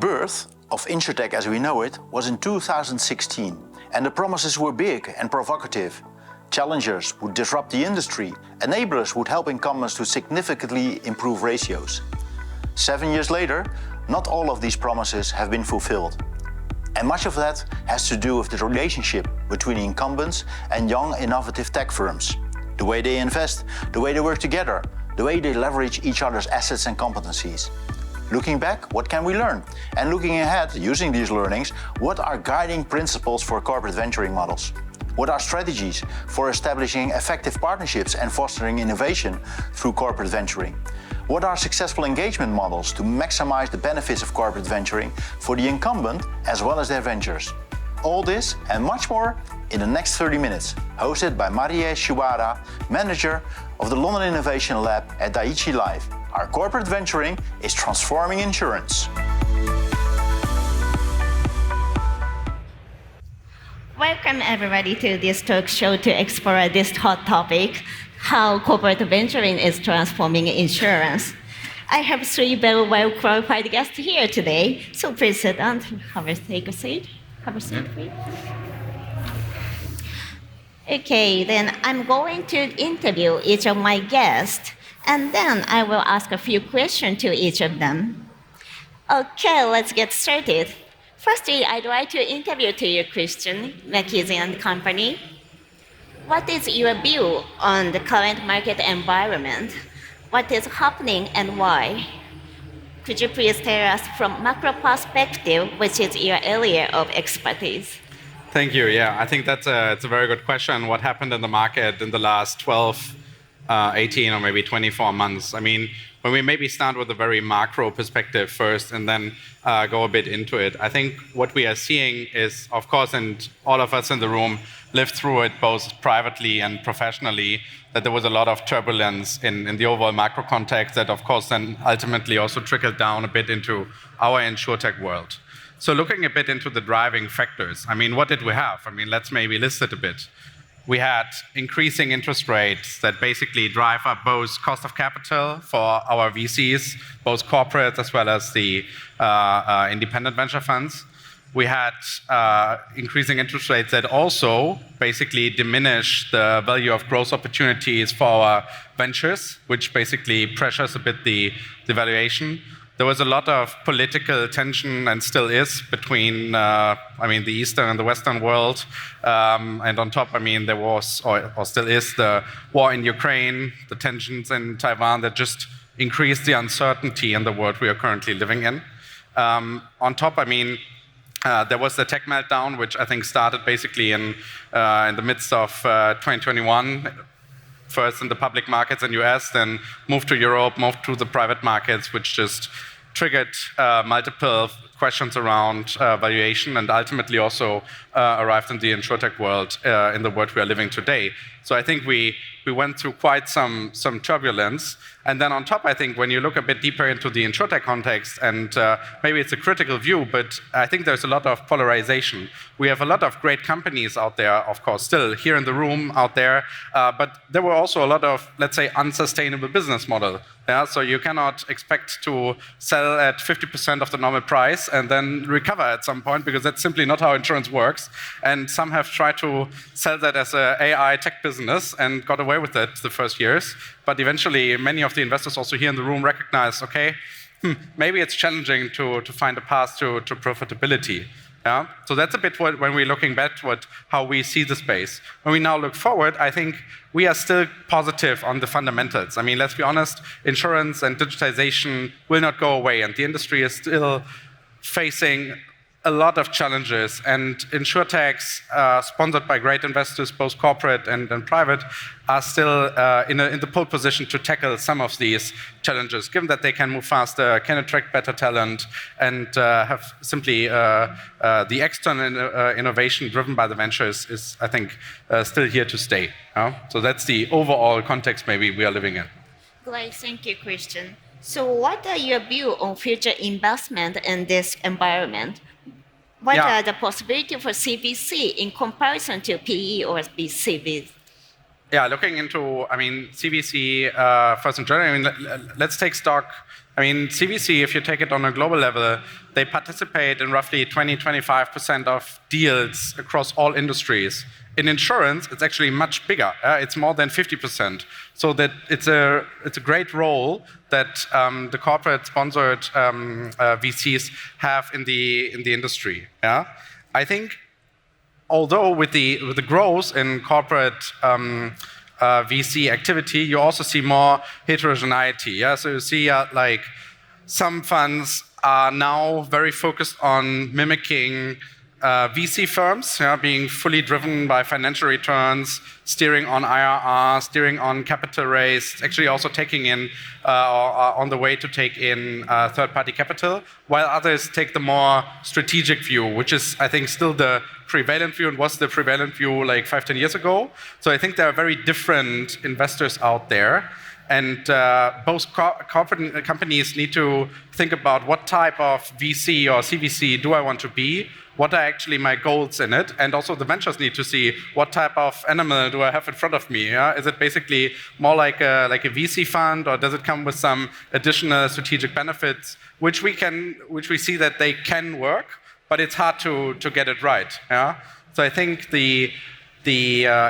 birth of InsurTech as we know it was in 2016, and the promises were big and provocative. Challengers would disrupt the industry, enablers would help incumbents to significantly improve ratios. 7 years later, not all of these promises have been fulfilled. And much of that has to do with the relationship between incumbents and young innovative tech firms. The way they invest, the way they work together, the way they leverage each other's assets and competencies. Looking back, what can we learn? And looking ahead, using these learnings, what are guiding principles for corporate venturing models? What are strategies for establishing effective partnerships and fostering innovation through corporate venturing? What are successful engagement models to maximize the benefits of corporate venturing for the incumbent as well as their ventures? All this and much more in the next 30 minutes, hosted by Marie Shuara, manager of the London Innovation Lab at Dai-ichi Life. Our corporate venturing is transforming insurance. Welcome everybody to this talk show to explore this hot topic, how corporate venturing is transforming insurance. I have three very well qualified guests here today, so please sit down, take a seat. Have a seat, please. Okay, then I'm going to interview each of my guests, and then I will ask a few questions to each of them. Okay, let's get started. Firstly, I'd like to interview to you, Christian, McKinsey and Company. What is your view on the current market environment? What is happening and why? Could you please tell us from macro perspective, which is your area of expertise? Thank you. Yeah, I think it's a very good question. What happened in the market in the last 12, 18, or maybe 24 months? I mean, when we maybe start with a very macro perspective first and then go a bit into it, I think what we are seeing is, of course, and all of us in the room lived through it both privately and professionally, that there was a lot of turbulence in the overall macro context that, of course, then ultimately also trickled down a bit into our insurtech world. So looking a bit into the driving factors, I mean, what did we have? I mean, let's maybe list it a bit. We had increasing interest rates that basically drive up both cost of capital for our VCs, both corporate as well as the independent venture funds. We had increasing interest rates that also basically diminish the value of growth opportunities for our ventures, which basically pressures a bit the valuation. There was a lot of political tension, and still is, between the Eastern and the Western world. And on top, there was, or still is, the war in Ukraine, the tensions in Taiwan that just increased the uncertainty in the world we are currently living in. On top, there was the tech meltdown, which I think started basically in the midst of 2021. First in the public markets in US, then moved to Europe, moved to the private markets, which just triggered multiple questions around valuation, and ultimately also arrived in the insurtech world, in the world we are living today. So I think we went through quite some turbulence. And then on top, I think when you look a bit deeper into the insurtech context, and maybe it's a critical view, but I think there's a lot of polarization. We have a lot of great companies out there, of course, still here in the room out there, but there were also a lot of, let's say, unsustainable business model. Yeah? So you cannot expect to sell at 50% of the normal price and then recover at some point, because that's simply not how insurance works. And some have tried to sell that as an AI tech business and got away with it the first years. But eventually, many of the investors also here in the room recognize, okay, maybe it's challenging to find a path to profitability. Yeah? So that's a bit when we're looking back how we see the space. When we now look forward, I think we are still positive on the fundamentals. I mean, let's be honest, insurance and digitization will not go away, and the industry is still facing a lot of challenges, and insurtechs, sponsored by great investors, both corporate and private, are still in the pole position to tackle some of these challenges, given that they can move faster, can attract better talent, and have simply the external innovation driven by the ventures is, I think, still here to stay. So that's the overall context maybe we are living in. Great, thank you, Christian. So what are your views on future investment in this environment? What are the possibilities for CVC in comparison to PE or VC? Yeah, looking into, CVC first in general, let's take stock. CVC, if you take it on a global level, they participate in roughly 20-25% of deals across all industries. In insurance, it's actually much bigger. It's more than 50%. So that it's a great role that the corporate-sponsored VCs have in the industry. Yeah, I think. Although with the growth in corporate VC activity, you also see more heterogeneity. Yeah, so you see like some funds are now very focused on mimicking VC firms, being fully driven by financial returns, steering on IRR, steering on capital raise, actually also taking in or on the way to take in third-party capital, while others take the more strategic view, which is, I think, still the prevalent view and was the prevalent view like 5-10 years ago. So I think there are very different investors out there. And both corporate companies need to think about what type of VC or CVC do I want to be, what are actually my goals in it, and also the ventures need to see what type of animal do I have in front of me. Yeah? Is it basically more like a VC fund, or does it come with some additional strategic benefits, which we see that they can work, but it's hard to get it right. Yeah? So I think the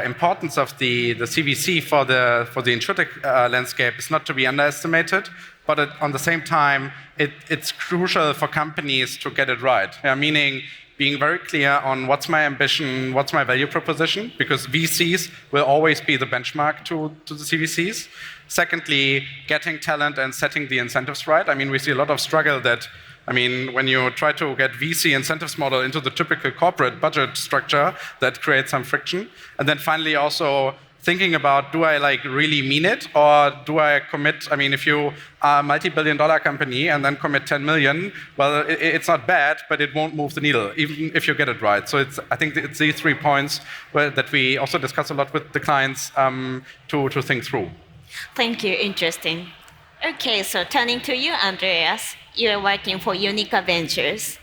importance of the CVC for the insurtech landscape is not to be underestimated, but on the same time, it's crucial for companies to get it right. Yeah, meaning being very clear on what's my ambition, what's my value proposition, because VCs will always be the benchmark to the CVCs. Secondly, getting talent and setting the incentives right. We see a lot of struggle that when you try to get VC incentives model into the typical corporate budget structure, that creates some friction. And then finally also thinking about, do I really mean it, or do I commit? If you are a multi-billion-dollar company and then commit 10 million, well, it's not bad, but it won't move the needle, even if you get it right. So I think it's these 3 points that we also discuss a lot with the clients to think through. Thank you, interesting. Okay, so turning to you, Andreas. You're working for Unica Ventures.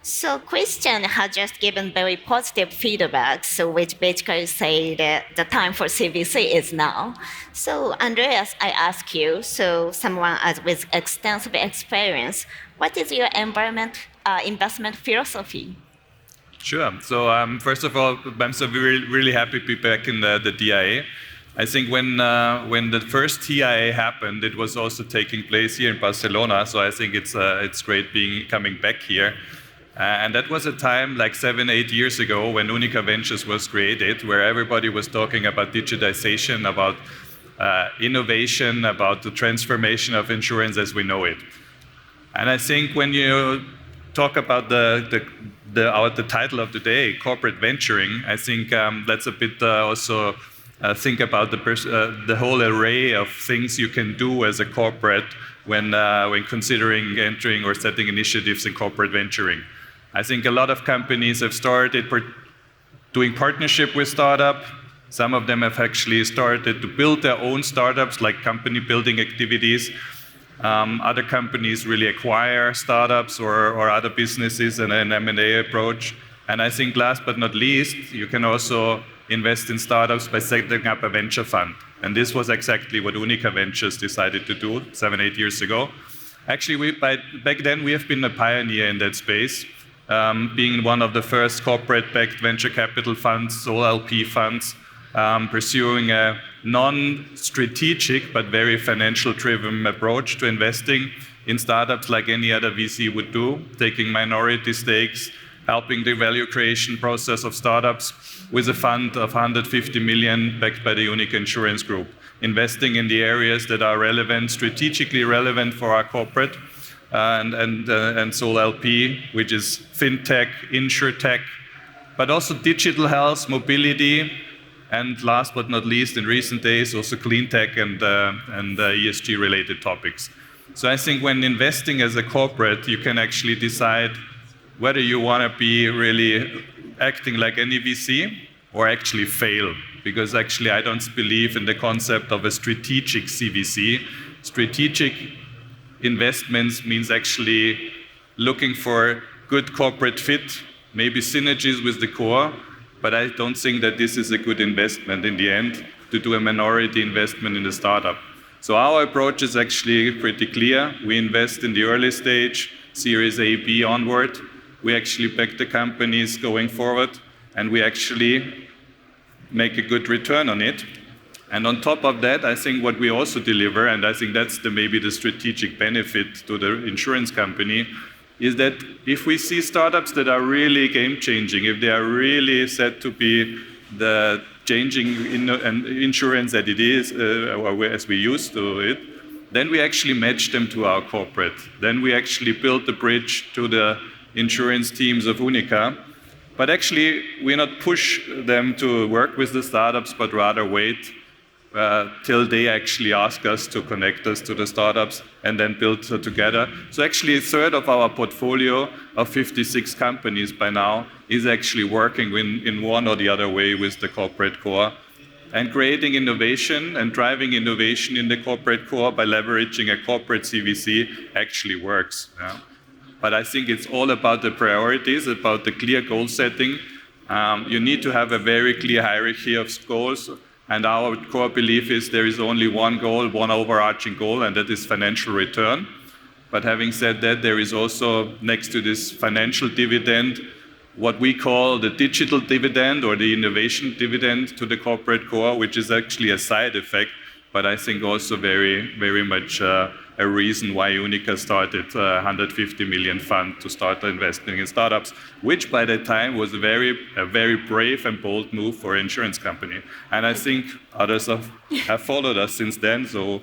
So Christian has just given very positive feedback, so which basically say that the time for CVC is now. So Andreas, I ask you, so someone with extensive experience, what is your investment philosophy? Sure. So first of all, I'm so really happy to be back in the DIA. I think when the first TIA happened, it was also taking place here in Barcelona. So I think it's great coming back here. And that was a time like 7-8 years ago when Unica Ventures was created, where everybody was talking about digitization, about innovation, about the transformation of insurance as we know it. And I think when you talk about the title of the day, corporate venturing, I think that's a bit also think about the whole array of things you can do as a corporate when considering entering or setting initiatives in corporate venturing. I think a lot of companies have started doing partnership with startup. Some of them have actually started to build their own startups, like company building activities. Other companies really acquire startups or other businesses in an M&A approach. And I think last but not least, you can also invest in startups by setting up a venture fund. And this was exactly what Unica Ventures decided to do 7-8 years ago. Actually, back then we have been a pioneer in that space, being one of the first corporate-backed venture capital funds, sole LP funds, pursuing a non-strategic but very financial-driven approach to investing in startups like any other VC would do, taking minority stakes, helping the value creation process of startups with a fund of 150 million backed by the Unica Insurance Group, investing in the areas that are relevant, strategically relevant for our corporate and sole LP, which is fintech, insurtech, but also digital health, mobility, and last but not least, in recent days, also clean tech and ESG-related topics. So I think when investing as a corporate, you can actually decide whether you want to be really acting like any VC or actually fail. Because actually I don't believe in the concept of a strategic CVC. Strategic investments means actually looking for good corporate fit, maybe synergies with the core, but I don't think that this is a good investment in the end. to do a minority investment in the startup. So our approach is actually pretty clear. We invest in the early stage, Series A, B onward. We actually back the companies going forward, and we actually make a good return on it. And on top of that, I think what we also deliver, and I think that's maybe the strategic benefit to the insurance company, is that if we see startups that are really game-changing, if they are really set to be the changing insurance that it is, or as we used to it, then we actually match them to our corporate. Then we actually build the bridge to the insurance teams of Unica. But actually, we not push them to work with the startups, but rather wait till they actually ask us to connect us to the startups and then build together. So actually a third of our portfolio of 56 companies by now is actually working in one or the other way with the corporate core. And creating innovation and driving innovation in the corporate core by leveraging a corporate CVC actually works. Yeah? But I think it's all about the priorities, about the clear goal setting. You need to have a very clear hierarchy of goals. And our core belief is there is only one goal, one overarching goal, and that is financial return. But having said that, there is also, next to this financial dividend, what we call the digital dividend or the innovation dividend to the corporate core, which is actually a side effect, but I think also very, very much a reason why Unica started a 150 million fund to start investing in startups, which by that time was a very brave and bold move for an insurance company. And I think others have followed us since then, so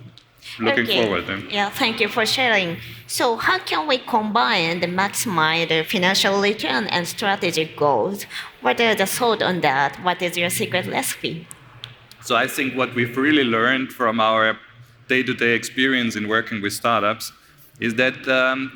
looking forward. Yeah, thank you for sharing. So how can we combine and maximize the financial return and strategic goals? What are the thoughts on that? What is your secret recipe? So I think what we've really learned from our day-to-day experience in working with startups is that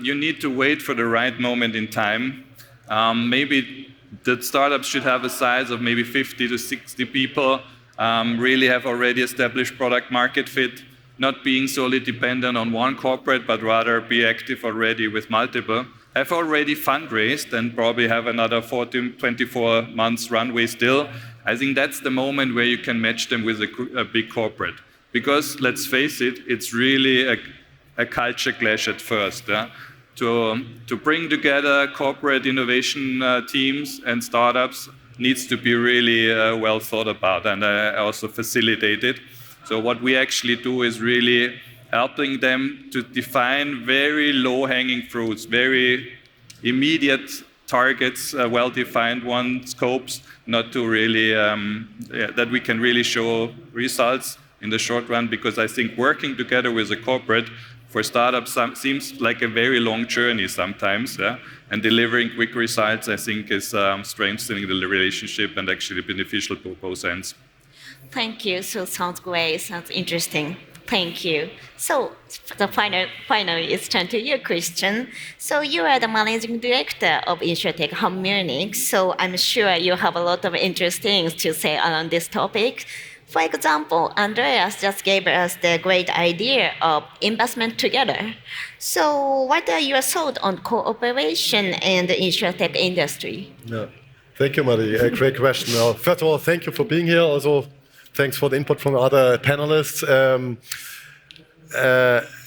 you need to wait for the right moment in time. Maybe the startups should have a size of maybe 50 to 60 people, really have already established product market fit, not being solely dependent on one corporate, but rather be active already with multiple, have already fundraised and probably have another 24 months runway still. I think that's the moment where you can match them with a big corporate. Because let's face it, it's really a culture clash at first. Yeah? To bring together corporate innovation teams and startups needs to be really well thought about and also facilitated. So what we actually do is really helping them to define very low-hanging fruits, very immediate targets, well-defined scopes, not to really, that we can really show results in the short run, because I think working together with a corporate for startups seems like a very long journey sometimes, yeah? And delivering quick results, I think, is strengthening the relationship and actually beneficial to both ends. Thank you. So sounds great. Sounds interesting. Thank you. So the finally, it's turn to you, Christian. So you are the managing director of InsurTech Home Munich. So I'm sure you have a lot of interesting things to say around this topic. For example, Andreas just gave us the great idea of investment together. So what are your thoughts on cooperation in the InsurTech industry? Yeah. Thank you, Marie. A great question. First of all, thank you for being here. Also, thanks for the input from the other panelists.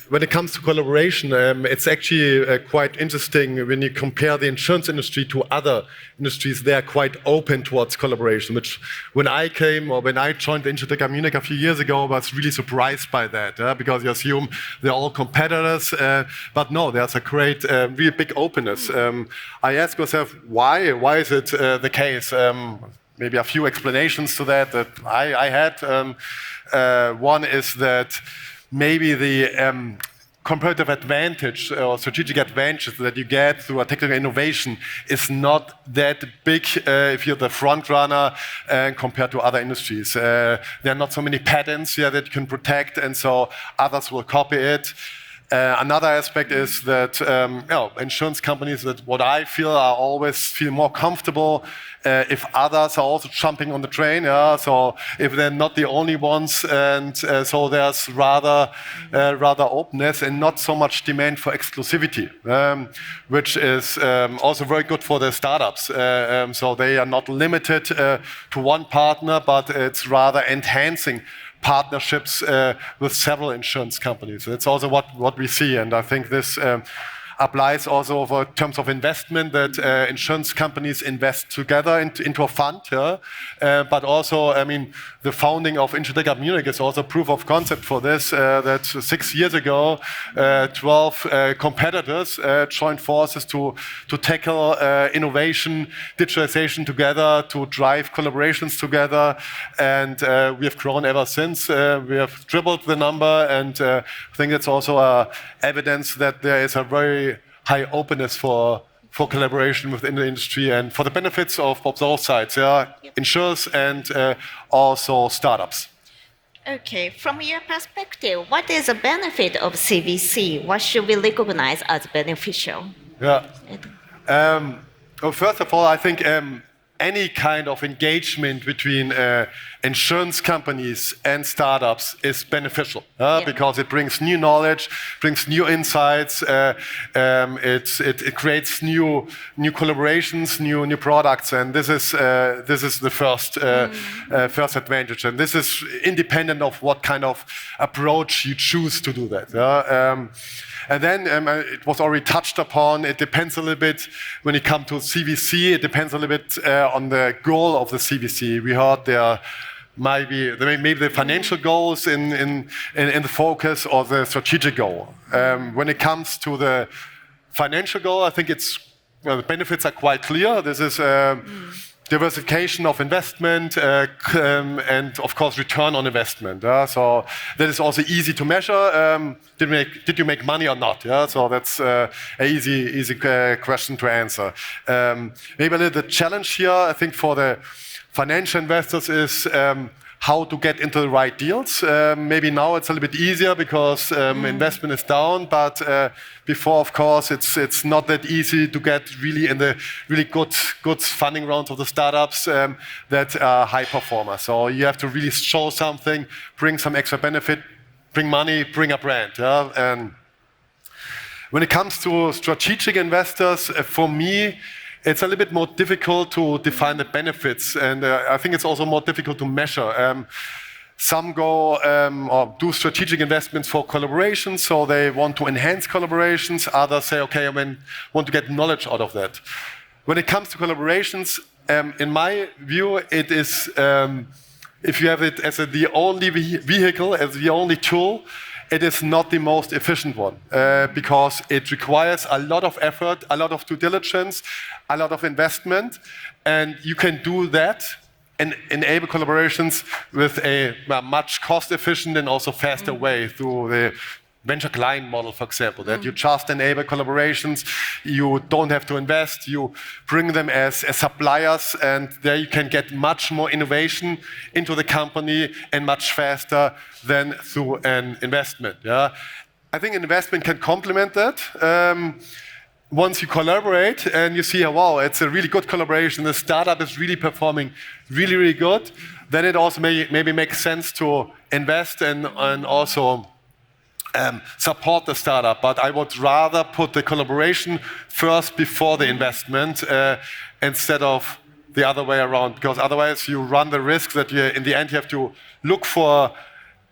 When it comes to collaboration, it's actually quite interesting when you compare the insurance industry to other industries. They are quite open towards collaboration, which when I came or when I joined the InsurTech Munich a few years ago, I was really surprised by that, because you assume they're all competitors. But no, there's a great, really big openness. I ask myself, why? Why is it the case? Maybe a few explanations to that I had. One is that maybe the comparative advantage or strategic advantage that you get through a technical innovation is not that big if you're the front runner compared to other industries. There are not so many patents that you can protect, and so others will copy it. Another aspect is that insurance companies that what I feel are always feel more comfortable if others are also jumping on the train. Yeah? So if they're not the only ones, and so there's rather openness and not so much demand for exclusivity, which is also very good for the startups. So they are not limited to one partner, but it's rather enhancing partnerships with several insurance companies. That's also what we see, and I think this applies also for terms of investment, that insurance companies invest together into a fund. But also, I mean, the founding of Intertech Munich is also proof of concept for this, that 6 years ago, 12 competitors joined forces to tackle innovation, digitalization together, to drive collaborations together, and we have grown ever since. We have tripled the number, and I think it's also evidence that there is a very high openness for collaboration within the industry and for the benefits of both sides, insurers and also startups. Okay, from your perspective, what is the benefit of CVC? What should we recognize as beneficial? Yeah. Well, first of all, I think any kind of engagement between insurance companies and startups is beneficial because it brings new knowledge, brings new insights, it creates new collaborations, new products, and this is the first advantage, and this is independent of what kind of approach you choose to do that. And then it was already touched upon, it depends a little bit when it comes to CVC, it depends a little bit on the goal of the CVC. We heard there maybe the financial goals in the focus or the strategic goal. When it comes to the financial goal, I think the benefits are quite clear. This is diversification of investment and of course return on investment. So that is also easy to measure. Did you make money or not? So that's an easy question to answer. Maybe a little challenge here, I think, for the financial investors is how to get into the right deals. Maybe now it's a little bit easier because investment is down, but before, of course, it's not that easy to get really in the really good funding rounds of the startups that are high performers. So you have to really show something, bring some extra benefit, bring money, bring a brand. And when it comes to strategic investors, for me, it's a little bit more difficult to define the benefits, and I think it's also more difficult to measure. Some go or do strategic investments for collaboration, so they want to enhance collaborations. Others say, okay, I want to get knowledge out of that. When it comes to collaborations, in my view, it is, if you have it as the only vehicle, as the only tool, it is not the most efficient one because it requires a lot of effort, a lot of due diligence, a lot of investment, and you can do that and enable collaborations with a much cost-efficient and also faster way through the venture client model, for example, that you just enable collaborations, you don't have to invest, you bring them as suppliers, and there you can get much more innovation into the company and much faster than through an investment. I think an investment can complement that. Once you collaborate and you see, wow, it's a really good collaboration, the startup is really performing really, really good, then it also maybe makes sense to invest and also support the startup. But I would rather put the collaboration first before the investment instead of the other way around, because otherwise you run the risk that in the end you have to look for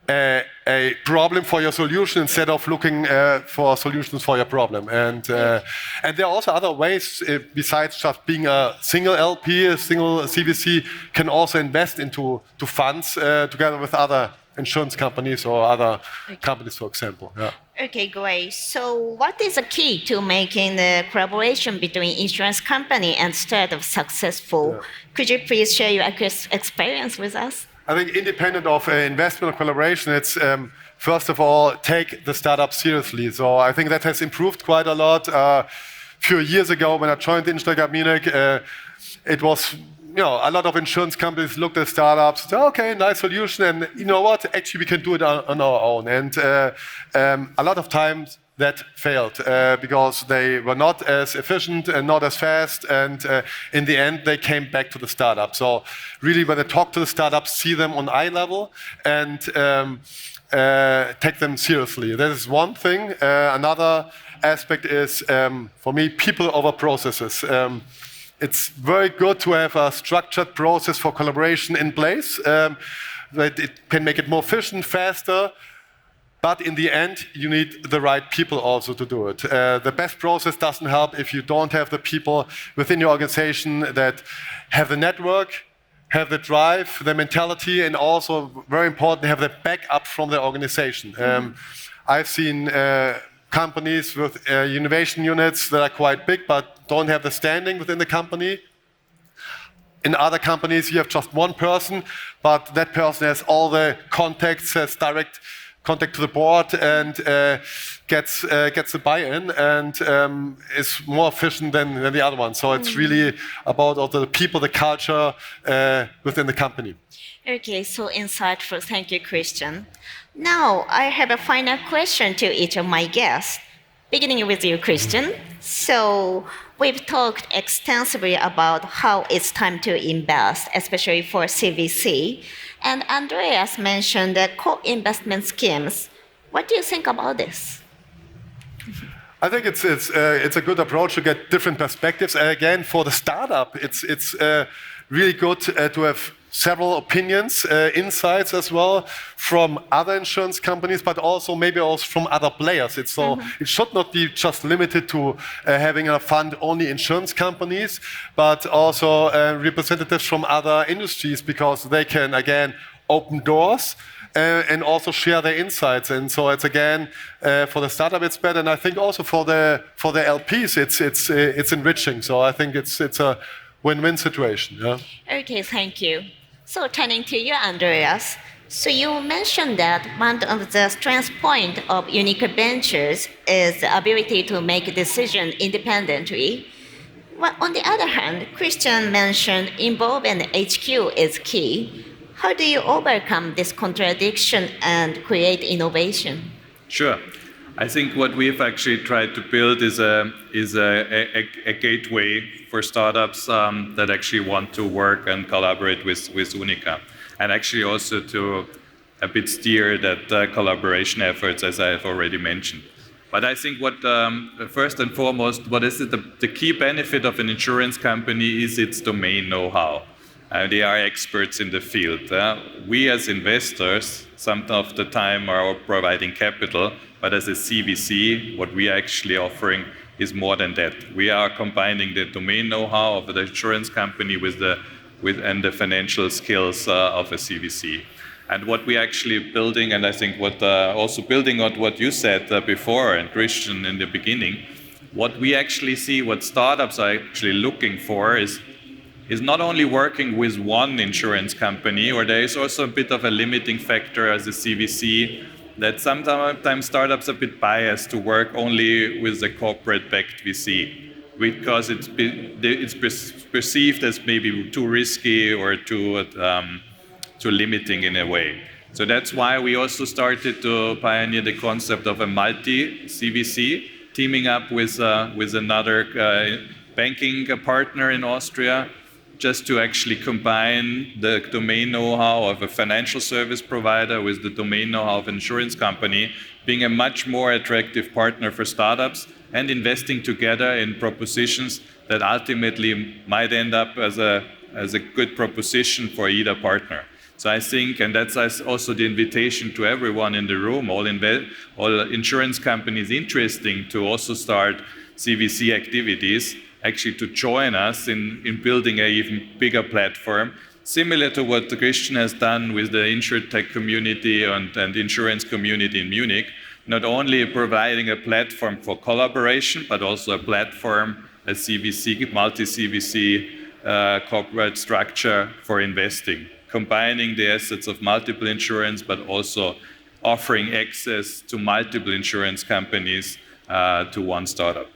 a problem for your solution instead of looking for solutions for your problem. And there are also other ways besides just being a single LP, a single CVC can also invest into funds together with other insurance companies or other companies, for example. Okay, great. So what is the key to making the collaboration between insurance company and startup successful? Could you please share your experience with us? I think independent of investment or collaboration, it's first of all, take the startup seriously. So I think that has improved quite a lot. A few years ago when I joined Intertech Munich, it was a lot of insurance companies looked at startups, said, okay, nice solution, and you know what, actually we can do it on our own. And a lot of times that failed because they were not as efficient and not as fast, and in the end they came back to the startup. So really, when I talk to the startups, see them on eye level and take them seriously. That is one thing. Another aspect is, for me, people over processes. It's very good to have a structured process for collaboration in place. That it can make it more efficient, faster. But in the end, you need the right people also to do it. The best process doesn't help if you don't have the people within your organization that have the network, have the drive, the mentality, and also, very important, have the backup from the organization. I've seen companies with innovation units that are quite big but don't have the standing within the company. In other companies, you have just one person, but that person has all the contacts, has direct contact to the board, and gets the buy-in, and is more efficient than the other one. So it's really about all the people, the culture within the company. Okay, so insightful. Thank you, Christian. Now, I have a final question to each of my guests, beginning with you, Christian. So we've talked extensively about how it's time to invest, especially for CVC. And Andreas mentioned the co-investment schemes. What do you think about this? I think it's a good approach to get different perspectives. And again, for the startup, it's really good to have several opinions, insights as well from other insurance companies, but also maybe also from other players. It should not be just limited to having a fund only insurance companies, but also representatives from other industries, because they can again open doors and also share their insights. And so it's again for the startup it's better, and I think also for the LPs it's enriching. So I think it's a win-win situation. Yeah. Okay, thank you. So turning to you, Andreas. So you mentioned that one of the strength points of Unique Ventures is the ability to make decisions independently. Well, on the other hand, Christian mentioned involvement HQ is key. How do you overcome this contradiction and create innovation? Sure. I think what we've actually tried to build is a gateway for startups that actually want to work and collaborate with Unica, and actually also to a bit steer that collaboration efforts, as I have already mentioned. But I think what first and foremost, what is the key benefit of an insurance company is its domain know-how. They are experts in the field. We as investors, some of the time are providing capital, but as a CVC, what we are actually offering is more than that. We are combining the domain know-how of the insurance company with the financial skills of a CVC. And what we are actually building, and I think what also building on what you said before, and Christian in the beginning, what we actually see, what startups are actually looking for is not only working with one insurance company, or there is also a bit of a limiting factor as a CVC, that sometimes startups are a bit biased to work only with a corporate-backed VC, because it's perceived as maybe too risky or too limiting in a way. So that's why we also started to pioneer the concept of a multi-CVC, teaming up with another banking partner in Austria, just to actually combine the domain know-how of a financial service provider with the domain know-how of an insurance company, being a much more attractive partner for startups and investing together in propositions that ultimately might end up as a good proposition for either partner. So I think, and that's also the invitation to everyone in the room, all insurance companies interesting to also start CVC activities, actually to join us in building an even bigger platform, similar to what Christian has done with the InsurTech community and insurance community in Munich, not only providing a platform for collaboration, but also a platform, a CVC, multi-CVC corporate structure for investing, combining the assets of multiple insurance, but also offering access to multiple insurance companies to one startup.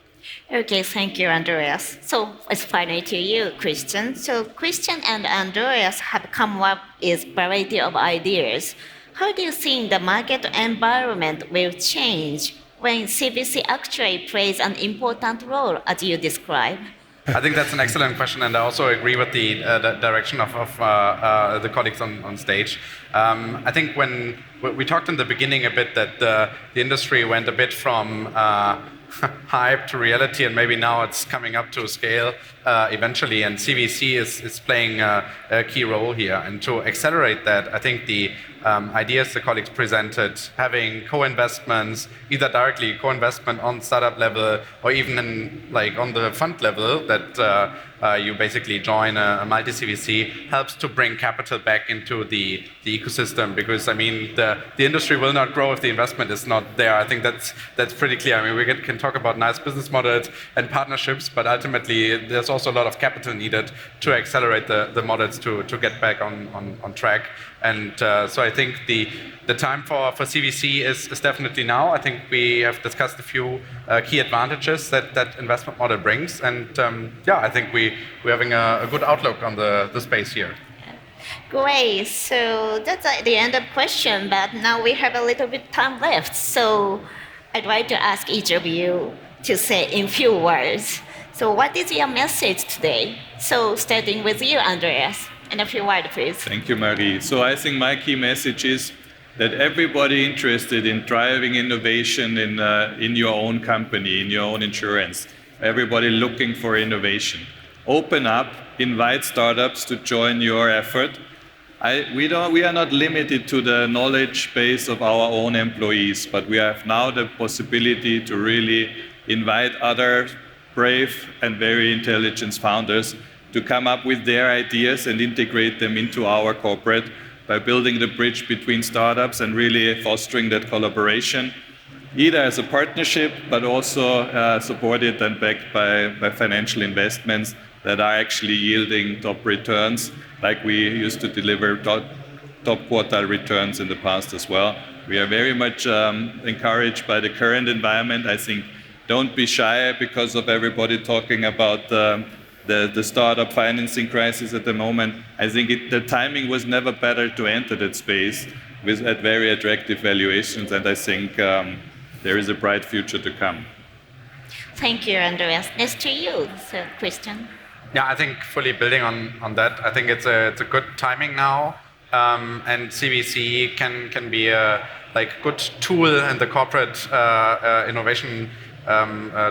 Okay, thank you, Andreas. So it's finally to you, Christian. So Christian and Andreas have come up with a variety of ideas. How do you think the market environment will change when CVC actually plays an important role as you describe? I think that's an excellent question, and I also agree with the direction of the colleagues on stage. I think when we talked in the beginning a bit that the industry went a bit from hype to reality, and maybe now it's coming up to scale eventually, and CVC is playing a key role here. And to accelerate that, I think the ideas the colleagues presented, having co-investments, either directly co-investment on startup level or even on the fund level, that you basically join a multi-CVC, helps to bring capital back into the ecosystem, because I mean the industry will not grow if the investment is not there. I think that's pretty clear. I mean, we can talk about nice business models and partnerships, but ultimately there's also a lot of capital needed to accelerate the models to get back on track. And so I think the time for CVC is definitely now. I think we have discussed a few key advantages that investment model brings, and I think we're having a good outlook on the space here. Great. So that's the end of question, but now we have a little bit time left. So I'd like to ask each of you to say in few words. So what is your message today? So starting with you, Andreas, in a few words, please. Thank you, Marie. So I think my key message is that everybody interested in driving innovation in your own company, in your own insurance, everybody looking for innovation, open up, invite startups to join your effort. We are not limited to the knowledge base of our own employees, but we have now the possibility to really invite other brave and very intelligent founders to come up with their ideas and integrate them into our corporate by building the bridge between startups and really fostering that collaboration, either as a partnership, but also supported and backed by financial investments that are actually yielding top returns, like we used to deliver top quartile returns in the past as well. We are very much encouraged by the current environment. I think don't be shy because of everybody talking about the startup financing crisis at the moment. I think the timing was never better to enter that space at very attractive valuations, and I think there is a bright future to come. Thank you, Andreas. Next to you, so Christian. Yeah, I think fully building on that, I think it's a good timing now, and CVC can be a good tool in the corporate innovation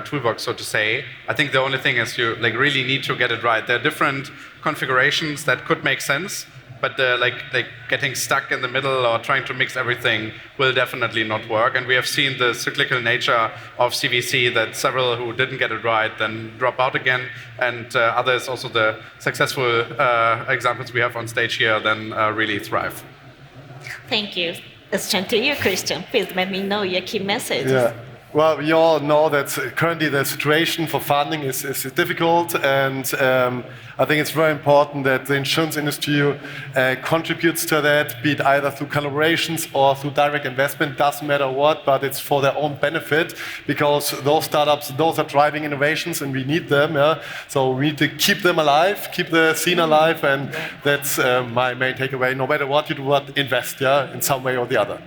toolbox, so to say. I think the only thing is you really need to get it right. There are different configurations that could make sense, but getting stuck in the middle or trying to mix everything will definitely not work. And we have seen the cyclical nature of CVC, that several who didn't get it right then drop out again, and others, also the successful examples we have on stage here, then really thrive. Thank you. Let's turn to you, Christian. Please let me know your key message. Yeah. Well, we all know that currently the situation for funding is difficult, and I think it's very important that the insurance industry contributes to that, be it either through collaborations or through direct investment, doesn't matter what, but it's for their own benefit, because those startups, those are driving innovations and we need them. Yeah? So we need to keep them alive, keep the scene alive, and that's my main takeaway. No matter what you do, invest in some way or the other.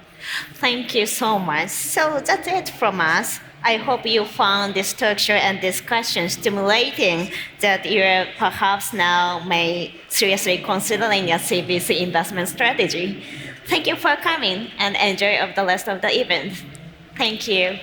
Thank you so much. So that's it from us. I hope you found this structure and discussion stimulating, that you perhaps now may seriously considering a CVC investment strategy. Thank you for coming, and enjoy the rest of the event. Thank you.